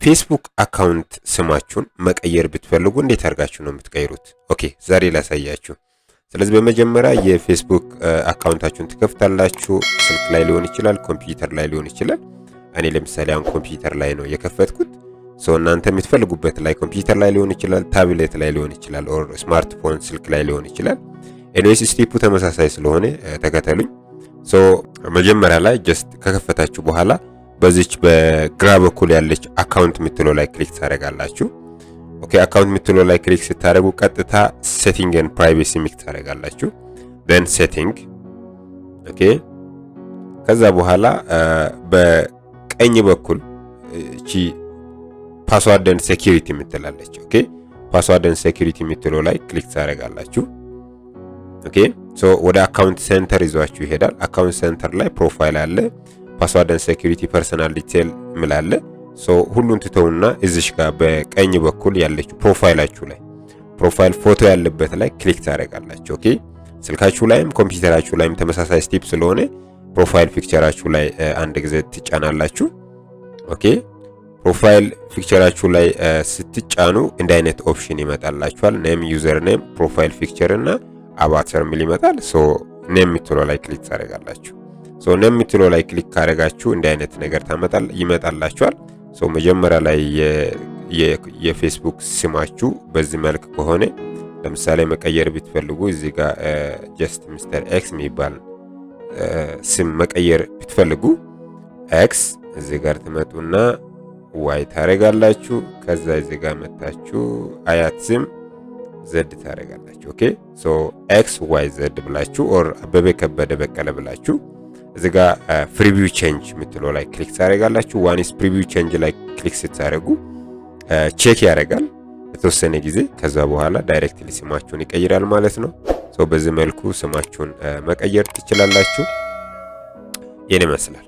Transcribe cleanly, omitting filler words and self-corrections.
ፌስቡክ አካውንት ስማችሁን መቀየር ብትፈልጉ እንዴት አድርጋችሁ ነው የምትቀይሩት? ኦኬ ዛሬ ላሳያችሁ። ስለዚህ በመጀመሪያ የፌስቡክ አካውንታችሁን ትከፍታላችሁ። ስልክ ላይ ሊሆን ይችላል፣ ኮምፒውተር ላይ ሊሆን ይችላል። እኔ ለምሳሌ አሁን ኮምፒውተር ላይ ነው የከፈትኩት። እናንተ የምትፈልጉበት ላይ ኮምፒውተር ላይ ሊሆን ይችላል፣ ታብሌት ላይ ሊሆን ይችላል፣ ኦር ስማርትፎን ስልክ ላይ ሊሆን ይችላል። ኤኒዌይስ ስቴፑ ተመሳሳይ ስለሆነ ተከተሉኝ። መጀመሪያ ላይ ጀስት ከከፈታችሁ በኋላ በዚች በግራ በኩል ያለች አካውንት የምትለው ላይ ክሊክ ታደርጋላችሁ። ኦኬ አካውንት የምትለው ላይ ክሊክ ስታደርጉ ቀጥታ ሴቲንግ ኤንድ ፕራይቬሲ ሚክ ታደርጋላችሁ። then ሴቲንግ ኦኬ። ከዛ በኋላ በቀኝ በኩል እቺ ፓስዋርድ ኤንድ ሴኩሪቲ የምትላለች። ኦኬ ፓስዋርድ ኤንድ ሴኩሪቲ የምትለው ላይ ክሊክ ታደርጋላችሁ። ኦኬ ወደ አካውንት ሴንተር ይዟችሁ ይሄዳል። አካውንት ሴንተር ላይ ፕሮፋይል አለ፣ ፓስዋርድ ኤንድ ሴኩሪቲ፣ ፐርሰናል ዲቴል ምላለ። ሁሉን ትተውና እዚሽ ጋር በቀኝ በኩል ያለችው ፕሮፋይላችሁ ላይ ፕሮፋይል ፎቶ ያለበት ላይ ክሊክ ታደርጋላችሁ። ኦኬ ስልካችሁ ላይም ኮምፒውተራችሁ ላይም ተመሳሳይ ስቴፕ ስለሆነ ፕሮፋይል ፒክቸራችሁ ላይ አንድ ጊዜ ትጫናላችሁ። ኦኬ ፕሮፋይል ፒክቸራችሁ ላይ ስትጫኑ እንደ አይነት ኦፕሽን ይመጣላችኋል። ኔም፣ ዩዘር ኔም፣ ፕሮፋይል ፒክቸር እና አቫታር ሚል ይመጣል። ኔም የምትለው ላይ ክሊክ ታደርጋላችሁ። ኔም የምትለው ላይ ክሊክ ካደረጋችሁ እንደ አይነት ነገር ይመጣላችኋል። መጀመሪያ ላይ የፌስቡክ ስማችሁ በዚህ መልክ ከሆነ ለምሳሌ መቀየር ብትፈልጉ እዚህ ጋር ጀስት ሚስተር ኤክስ የሚባል ስም መቀየር ብትፈልጉ ኤክስ እዚህ ጋር ትመጡና ዋይ ታረጋላችሁ። ከዛ እዚህ ጋር መጣችሁ አያት ስም ዘድ ታረጋላችሁ። ኦኬ ኤክስ ዋይ ዘድ ብላችሁ ኦር አበበ ከበደ በቀለ ብላችሁ እዚህ ጋር ፕሪቪው ቼንጅ የምትለው ላይ ክሊክ ታደርጋላችሁ። ዋንስ ፕሪቪው ቼንጅ ላይ ክሊክ ስታደርጉ ቼክ ያደርጋል የተወሰነ ጊዜ። ከዛ በኋላ ዳይሬክትሊ ስማችሁን ይቀይራል ማለት ነው። በዚህ መልኩ ስማችሁን መቀየር ትችላላችሁ። ይሄን ይመስላል።